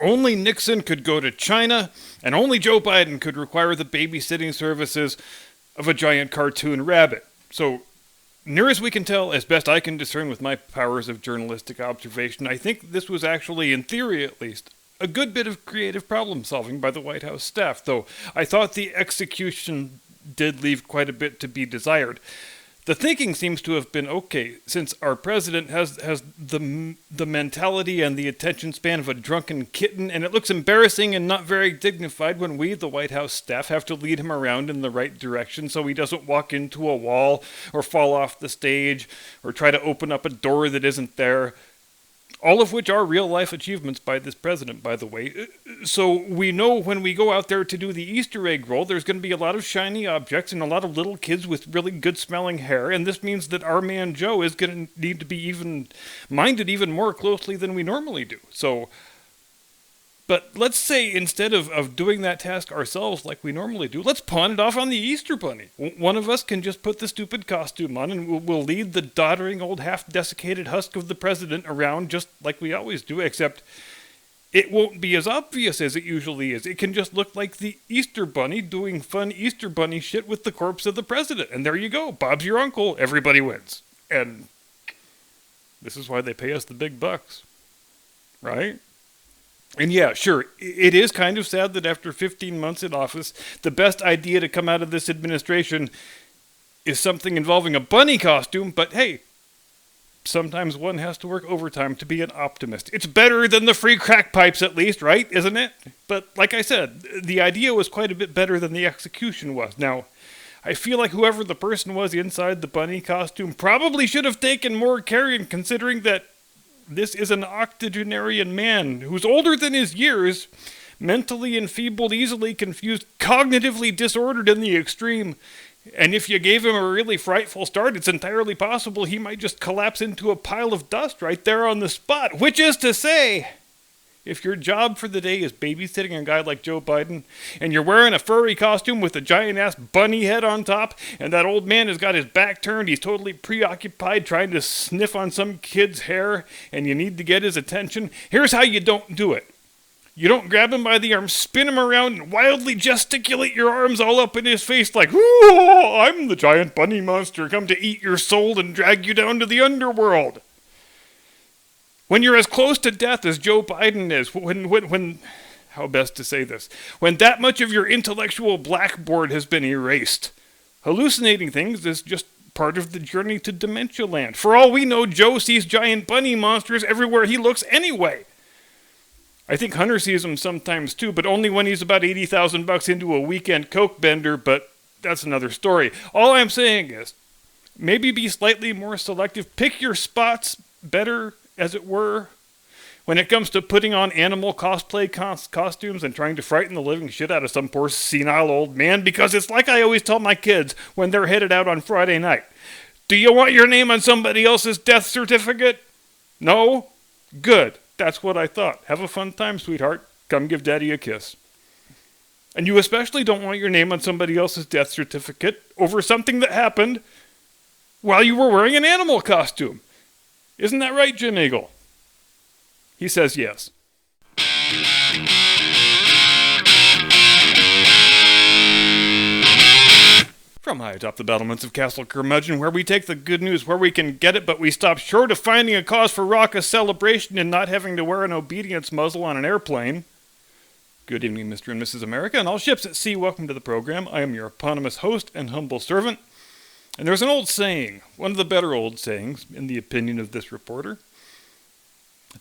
only Nixon could go to China, and only Joe Biden could require the babysitting services of a giant cartoon rabbit. So, near as we can tell, as best I can discern with my powers of journalistic observation, I think this was actually, in theory at least, a good bit of creative problem solving by the White House staff, though I thought the execution did leave quite a bit to be desired. The thinking seems to have been okay, since our president has the mentality and the attention span of a drunken kitten, and it looks embarrassing and not very dignified when we, the White House staff, have to lead him around in the right direction so he doesn't walk into a wall or fall off the stage or try to open up a door that isn't there. All of which are real-life achievements by this president, by the way. So we know when we go out there to do the Easter egg roll, there's going to be a lot of shiny objects and a lot of little kids with really good-smelling hair, and this means that our man Joe is going to need to be minded even more closely than we normally do. But let's say instead of doing that task ourselves like we normally do, let's pawn it off on the Easter Bunny. One of us can just put the stupid costume on and we'll lead the doddering old half-desiccated husk of the president around just like we always do, except it won't be as obvious as it usually is. It can just look like the Easter Bunny doing fun Easter Bunny shit with the corpse of the president. And there you go. Bob's your uncle. Everybody wins. And this is why they pay us the big bucks. Right? And yeah, sure, it is kind of sad that after 15 months in office, the best idea to come out of this administration is something involving a bunny costume, but hey, sometimes one has to work overtime to be an optimist. It's better than the free crack pipes at least, right? Isn't it? But like I said, the idea was quite a bit better than the execution was. Now, I feel like whoever the person was inside the bunny costume probably should have taken more care in considering that this is an octogenarian man who's older than his years, mentally enfeebled, easily confused, cognitively disordered in the extreme. And if you gave him a really frightful start, it's entirely possible he might just collapse into a pile of dust right there on the spot. Which is to say, if your job for the day is babysitting a guy like Joe Biden, and you're wearing a furry costume with a giant-ass bunny head on top, and that old man has got his back turned, he's totally preoccupied trying to sniff on some kid's hair, and you need to get his attention, here's how you don't do it. You don't grab him by the arm, spin him around, and wildly gesticulate your arms all up in his face like, "Ooh, I'm the giant bunny monster come to eat your soul and drag you down to the underworld." When you're as close to death as Joe Biden is, when how best to say this, when that much of your intellectual blackboard has been erased, hallucinating things is just part of the journey to dementia land. For all we know, Joe sees giant bunny monsters everywhere he looks anyway. I think Hunter sees them sometimes too, but only when he's about $80,000 into a weekend coke bender, but that's another story. All I'm saying is, maybe be slightly more selective, pick your spots better, as it were, when it comes to putting on animal cosplay costumes and trying to frighten the living shit out of some poor senile old man, because it's like I always tell my kids when they're headed out on Friday night. Do you want your name on somebody else's death certificate? No? Good. That's what I thought. Have a fun time, sweetheart. Come give Daddy a kiss. And you especially don't want your name on somebody else's death certificate over something that happened while you were wearing an animal costume. Isn't that right, Jim Eagle? He says yes. From high atop the battlements of Castle Curmudgeon, where we take the good news where we can get it, but we stop short of finding a cause for raucous celebration and not having to wear an obedience muzzle on an airplane. Good evening, Mr. and Mrs. America, and all ships at sea, welcome to the program. I am your eponymous host and humble servant. And there's an old saying, one of the better old sayings, in the opinion of this reporter,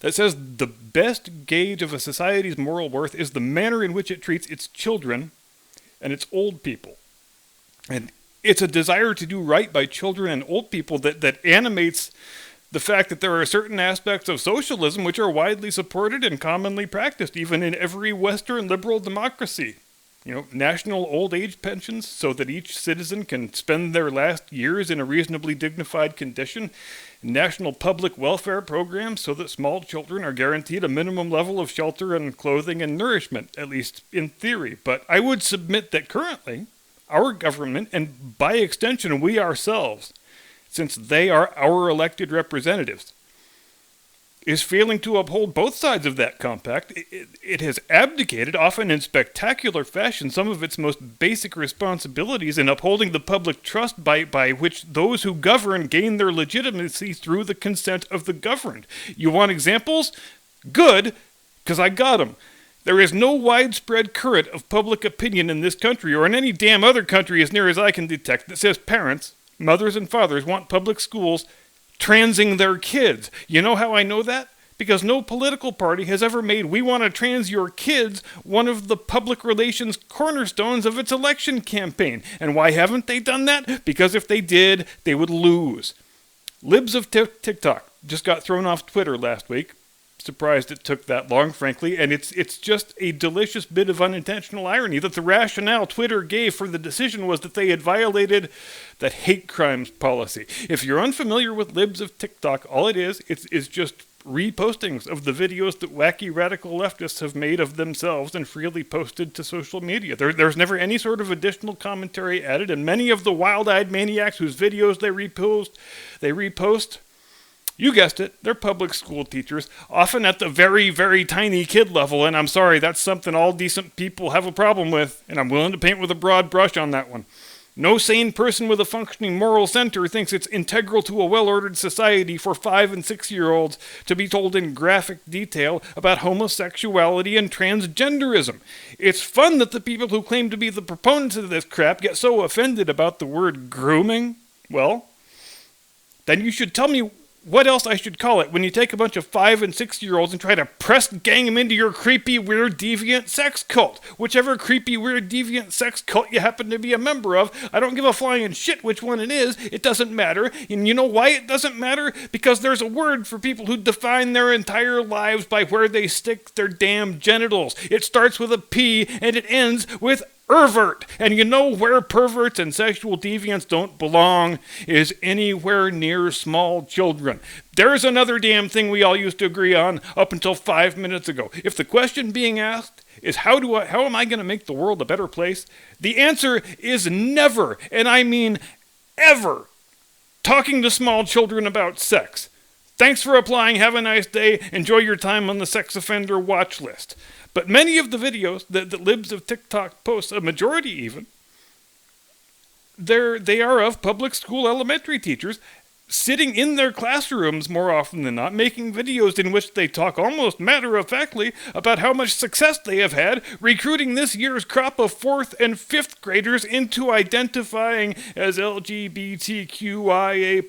that says the best gauge of a society's moral worth is the manner in which it treats its children and its old people. And it's a desire to do right by children and old people that animates the fact that there are certain aspects of socialism which are widely supported and commonly practiced, even in every Western liberal democracy. You know, national old age pensions so that each citizen can spend their last years in a reasonably dignified condition. National public welfare programs so that small children are guaranteed a minimum level of shelter and clothing and nourishment, at least in theory. But I would submit that currently, our government, and by extension we ourselves, since they are our elected representatives, is failing to uphold both sides of that compact. It has abdicated, often in spectacular fashion, some of its most basic responsibilities in upholding the public trust by which those who govern gain their legitimacy through the consent of the governed. You want examples? Good, because I got them. There is no widespread current of public opinion in this country, or in any damn other country as near as I can detect, that says parents, mothers and fathers, want public schools transing their kids. You know how I know that? Because no political party has ever made "we want to trans your kids" one of the public relations cornerstones of its election campaign. And why haven't they done that? Because if they did, they would lose. Libs of TikTok just got thrown off Twitter last week. Surprised it took that long, frankly, and it's just a delicious bit of unintentional irony that the rationale Twitter gave for the decision was that they had violated that hate crimes policy. If you're unfamiliar with Libs of TikTok, all it is just repostings of the videos that wacky radical leftists have made of themselves and freely posted to social media. There's never any sort of additional commentary added, and many of the wild-eyed maniacs whose videos they repost, you guessed it, they're public school teachers, often at the very, very tiny kid level, and I'm sorry, that's something all decent people have a problem with, and I'm willing to paint with a broad brush on that one. No sane person with a functioning moral center thinks it's integral to a well-ordered society for 5- and 6-year-olds to be told in graphic detail about homosexuality and transgenderism. It's fun that the people who claim to be the proponents of this crap get so offended about the word grooming. Well, then you should tell me what else I should call it when you take a bunch of 5- and 6-year-olds and try to press gang them into your creepy, weird, deviant sex cult. Whichever creepy, weird, deviant sex cult you happen to be a member of, I don't give a flying shit which one it is. It doesn't matter. And you know why it doesn't matter? Because there's a word for people who define their entire lives by where they stick their damn genitals. It starts with a P and it ends with pervert. And you know where perverts and sexual deviants don't belong is anywhere near small children. There's another damn thing we all used to agree on up until 5 minutes ago. If the question being asked is how am I going to make the world a better place? The answer is never, and I mean ever, talking to small children about sex. Thanks for applying. Have a nice day. Enjoy your time on the sex offender watch list. But many of the videos that Libs of TikTok posts, a majority even, they are of public school elementary teachers sitting in their classrooms more often than not, making videos in which they talk almost matter-of-factly about how much success they have had recruiting this year's crop of 4th and 5th graders into identifying as LGBTQIA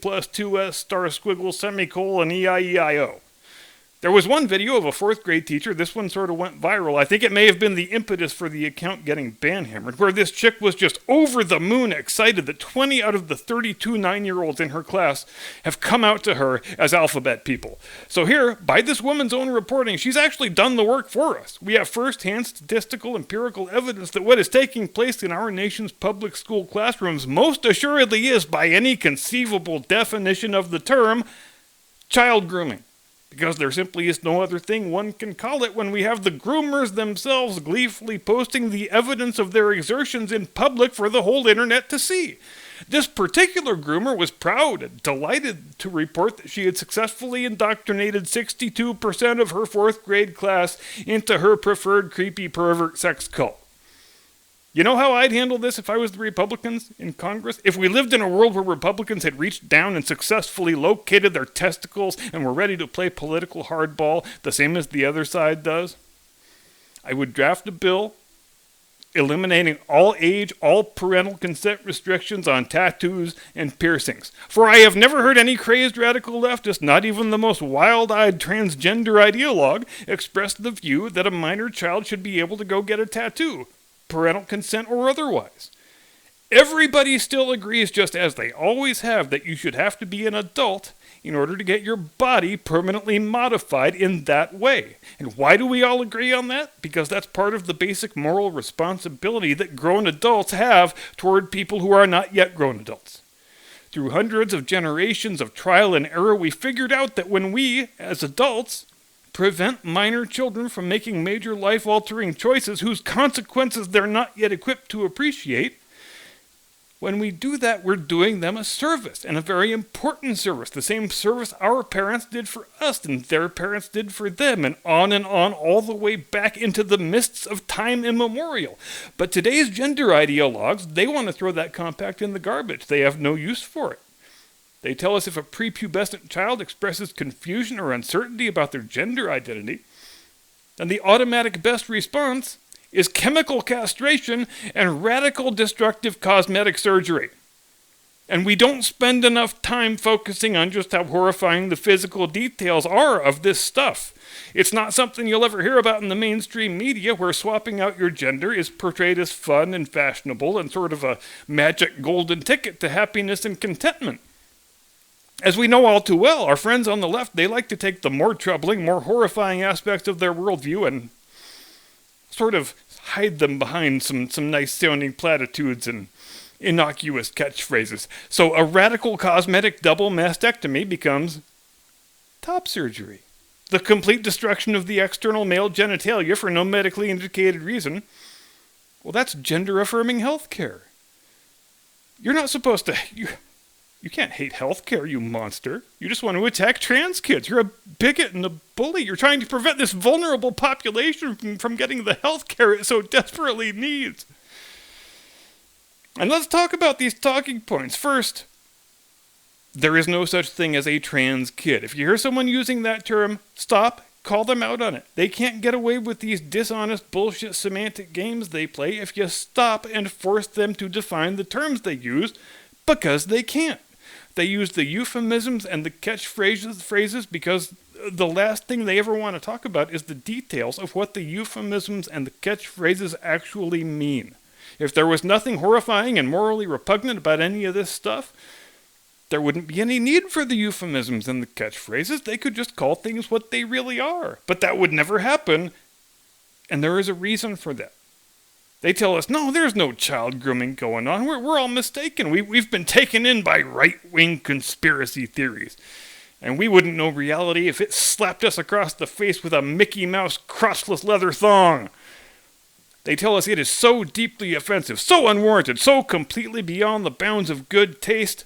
plus 2S star squiggle semicolon EIEIO. There was one video of a 4th grade teacher, this one sort of went viral, I think it may have been the impetus for the account getting banhammered, where this chick was just over the moon excited that 20 out of the 32 9-year-olds in her class have come out to her as alphabet people. So here, by this woman's own reporting, she's actually done the work for us. We have first-hand statistical empirical evidence that what is taking place in our nation's public school classrooms most assuredly is, by any conceivable definition of the term, child grooming. Because there simply is no other thing one can call it when we have the groomers themselves gleefully posting the evidence of their exertions in public for the whole internet to see. This particular groomer was proud and delighted to report that she had successfully indoctrinated 62% of her 4th grade class into her preferred creepy pervert sex cult. You know how I'd handle this if I was the Republicans in Congress? If we lived in a world where Republicans had reached down and successfully located their testicles and were ready to play political hardball, the same as the other side does, I would draft a bill eliminating all age, all parental consent restrictions on tattoos and piercings. For I have never heard any crazed radical leftist, not even the most wild-eyed transgender ideologue, express the view that a minor child should be able to go get a tattoo, parental consent or otherwise. Everybody still agrees, just as they always have, that you should have to be an adult in order to get your body permanently modified in that way. And why do we all agree on that? Because that's part of the basic moral responsibility that grown adults have toward people who are not yet grown adults. Through hundreds of generations of trial and error, we figured out that when we, as adults, prevent minor children from making major life-altering choices whose consequences they're not yet equipped to appreciate, When we do that, we're doing them a service, and a very important service. The same service our parents did for us and their parents did for them, and on, all the way back into the mists of time immemorial. But today's gender ideologues, they want to throw that compact in the garbage. They have no use for it. They tell us if a prepubescent child expresses confusion or uncertainty about their gender identity, then the automatic best response is chemical castration and radical destructive cosmetic surgery. And we don't spend enough time focusing on just how horrifying the physical details are of this stuff. It's not something you'll ever hear about in the mainstream media, where swapping out your gender is portrayed as fun and fashionable and sort of a magic golden ticket to happiness and contentment. As we know all too well, our friends on the left, they like to take the more troubling, more horrifying aspects of their worldview and sort of hide them behind some nice-sounding platitudes and innocuous catchphrases. So a radical cosmetic double mastectomy becomes top surgery. The complete destruction of the external male genitalia for no medically indicated reason. Well, that's gender-affirming healthcare. You're not supposed to... You can't hate healthcare, you monster. You just want to attack trans kids. You're a bigot and a bully. You're trying to prevent this vulnerable population from getting the healthcare it so desperately needs. And let's talk about these talking points. First, there is no such thing as a trans kid. If you hear someone using that term, stop, call them out on it. They can't get away with these dishonest bullshit semantic games they play if you stop and force them to define the terms they use, because they can't. They use the euphemisms and the catchphrases because the last thing they ever want to talk about is the details of what the euphemisms and the catchphrases actually mean. If there was nothing horrifying and morally repugnant about any of this stuff, there wouldn't be any need for the euphemisms and the catchphrases. They could just call things what they really are. But that would never happen, and there is a reason for that. They tell us, no, there's no child grooming going on. We're all mistaken. We've been taken in by right-wing conspiracy theories. And we wouldn't know reality if it slapped us across the face with a Mickey Mouse crotchless leather thong. They tell us it is so deeply offensive, so unwarranted, so completely beyond the bounds of good taste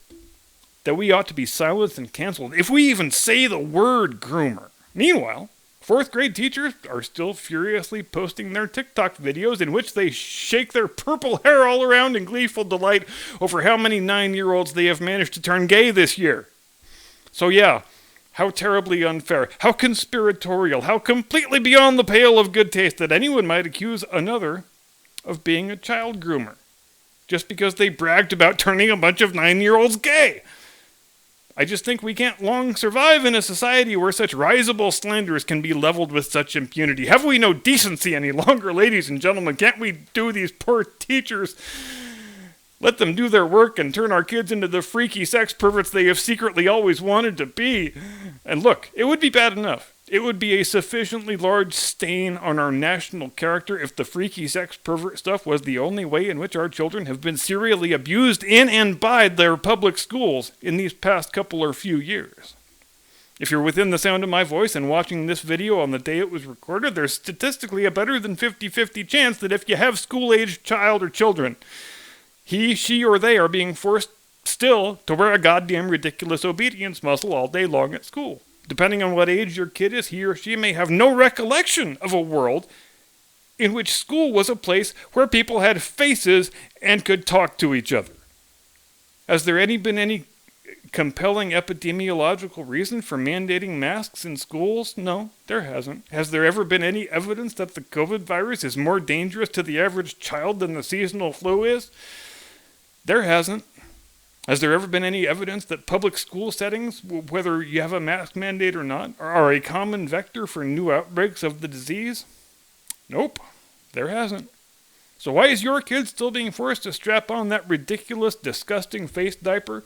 that we ought to be silenced and canceled if we even say the word groomer. Meanwhile, fourth grade teachers are still furiously posting their TikTok videos in which they shake their purple hair all around in gleeful delight over how many 9-year-olds they have managed to turn gay this year. So yeah, how terribly unfair, how conspiratorial, how completely beyond the pale of good taste that anyone might accuse another of being a child groomer, just because they bragged about turning a bunch of 9-year-olds gay. I just think we can't long survive in a society where such risible slanders can be leveled with such impunity. Have we no decency any longer, ladies and gentlemen? Can't we do these poor teachers? Let them do their work and turn our kids into the freaky sex perverts they have secretly always wanted to be. And look, it would be bad enough. It would be a sufficiently large stain on our national character if the freaky sex pervert stuff was the only way in which our children have been serially abused in and by their public schools in these past couple or few years. If you're within the sound of my voice and watching this video on the day it was recorded, there's statistically a better than 50-50 chance that if you have school-aged child or children, he, she, or they are being forced still to wear a goddamn ridiculous obedience muscle all day long at school. Depending on what age your kid is, he or she may have no recollection of a world in which school was a place where people had faces and could talk to each other. Has there been any compelling epidemiological reason for mandating masks in schools? No, there hasn't. Has there ever been any evidence that the COVID virus is more dangerous to the average child than the seasonal flu is? There hasn't. Has there ever been any evidence that public school settings, whether you have a mask mandate or not, are a common vector for new outbreaks of the disease? Nope, there hasn't. So why is your kid still being forced to strap on that ridiculous, disgusting face diaper?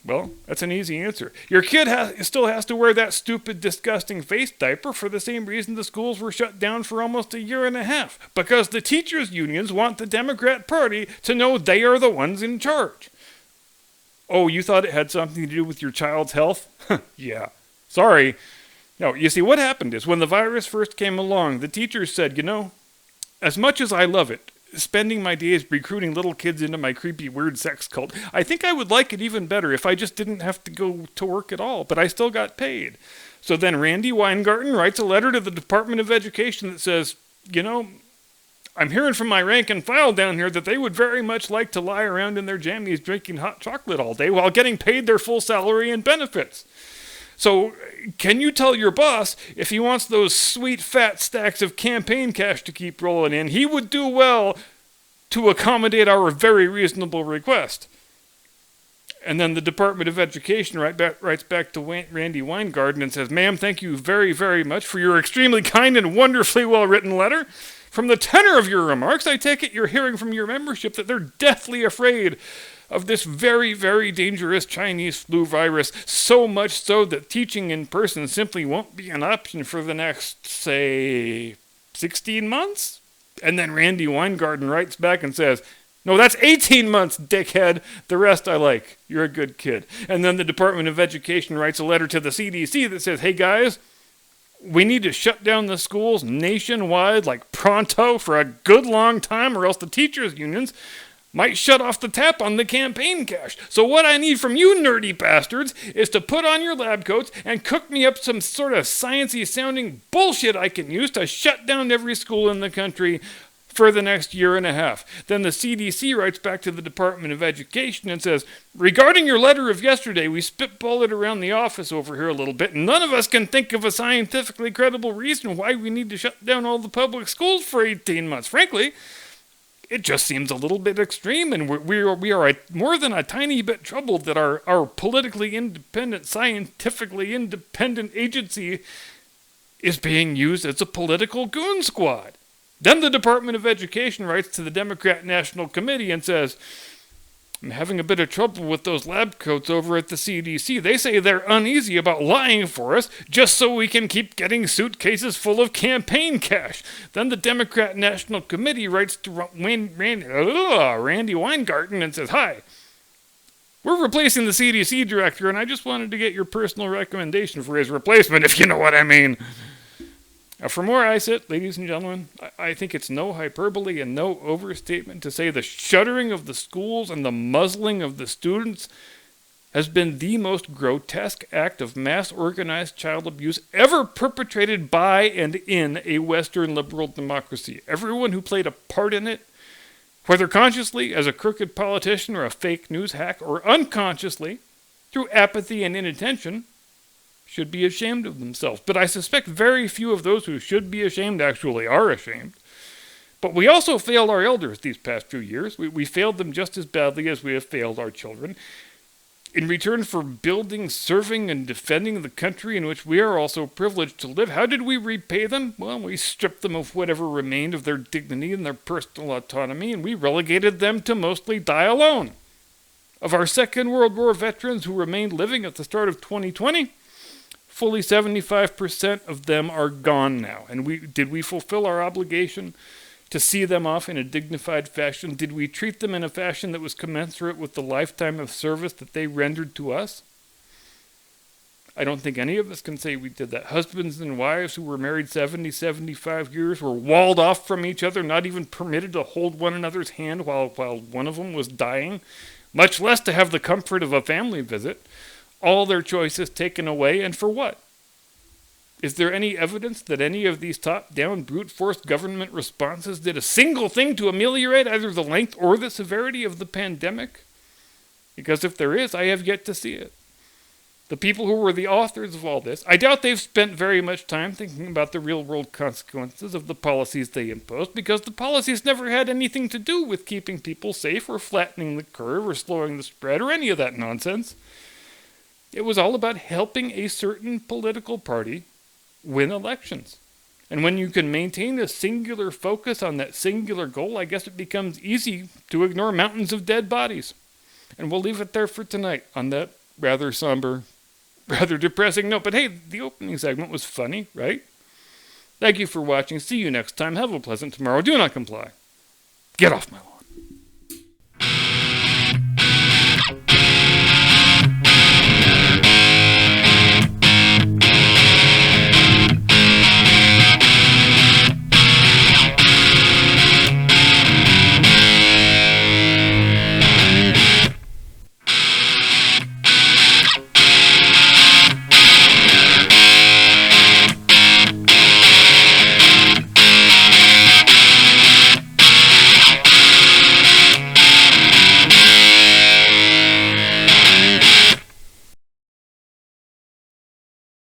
Well, that's an easy answer. Your kid still has to wear that stupid, disgusting face diaper for the same reason the schools were shut down for almost a year and a half. Because the teachers' unions want the Democrat Party to know they are the ones in charge. Oh, you thought it had something to do with your child's health? Yeah. Sorry. No, you see, what happened is when the virus first came along, the teachers said, as much as I love it, spending my days recruiting little kids into my creepy, weird sex cult. I think I would like it even better if I just didn't have to go to work at all, but I still got paid. So then Randy Weingarten writes a letter to the Department of Education that says, I'm hearing from my rank and file down here that they would very much like to lie around in their jammies drinking hot chocolate all day while getting paid their full salary and benefits. So, can you tell your boss if he wants those sweet fat stacks of campaign cash to keep rolling in, he would do well to accommodate our very reasonable request? And then the Department of Education writes back to Randy Weingarten and says, Ma'am, thank you very, very much for your extremely kind and wonderfully well-written letter. From the tenor of your remarks, I take it you're hearing from your membership that they're deathly afraid of this very, very dangerous Chinese flu virus, so much so that teaching in person simply won't be an option for the next, say, 16 months? And then Randy Weingarten writes back and says, no, that's 18 months, dickhead. The rest I like. You're a good kid. And then the Department of Education writes a letter to the CDC that says, hey guys, we need to shut down the schools nationwide like pronto for a good long time, or else the teachers' unions might shut off the tap on the campaign cash. So what I need from you nerdy bastards is to put on your lab coats and cook me up some sort of sciencey sounding bullshit I can use to shut down every school in the country for the next year and a half. Then the CDC writes back to the Department of Education and says, regarding your letter of yesterday, we spitballed it around the office over here a little bit, and none of us can think of a scientifically credible reason why we need to shut down all the public schools for 18 months. Frankly, it just seems a little bit extreme, and we are more than a tiny bit troubled that our politically independent, scientifically independent agency is being used as a political goon squad. Then the Department of Education writes to the Democrat National Committee and says, I'm having a bit of trouble with those lab coats over at the CDC. They say they're uneasy about lying for us just so we can keep getting suitcases full of campaign cash. Then the Democrat National Committee writes to Randy Weingarten and says, hi, we're replacing the CDC director, and I just wanted to get your personal recommendation for his replacement, if you know what I mean. From where I sit, ladies and gentlemen, I think it's no hyperbole and no overstatement to say the shuttering of the schools and the muzzling of the students has been the most grotesque act of mass organized child abuse ever perpetrated by and in a Western liberal democracy. Everyone who played a part in it, whether consciously as a crooked politician or a fake news hack, or unconsciously through apathy and inattention, should be ashamed of themselves. But I suspect very few of those who should be ashamed actually are ashamed. But we also failed our elders these past few years. We failed them just as badly as we have failed our children. In return for building, serving, and defending the country in which we are also privileged to live, how did we repay them? Well, we stripped them of whatever remained of their dignity and their personal autonomy, and we relegated them to mostly die alone. Of our Second World War veterans who remained living at the start of 2020, fully 75% of them are gone now. And did we fulfill our obligation to see them off in a dignified fashion? Did we treat them in a fashion that was commensurate with the lifetime of service that they rendered to us? I don't think any of us can say we did that. Husbands and wives who were married 70, 75 years were walled off from each other, not even permitted to hold one another's hand while one of them was dying, much less to have the comfort of a family visit. All their choices taken away, and for what? Is there any evidence that any of these top-down, brute-force government responses did a single thing to ameliorate either the length or the severity of the pandemic? Because if there is, I have yet to see it. The people who were the authors of all this, I doubt they've spent very much time thinking about the real-world consequences of the policies they imposed, because the policies never had anything to do with keeping people safe or flattening the curve or slowing the spread or any of that nonsense. It was all about helping a certain political party win elections. And when you can maintain a singular focus on that singular goal, I guess it becomes easy to ignore mountains of dead bodies. And we'll leave it there for tonight on that rather somber, rather depressing note. But hey, the opening segment was funny, right? Thank you for watching. See you next time. Have a pleasant tomorrow. Do not comply. Get off my lawn.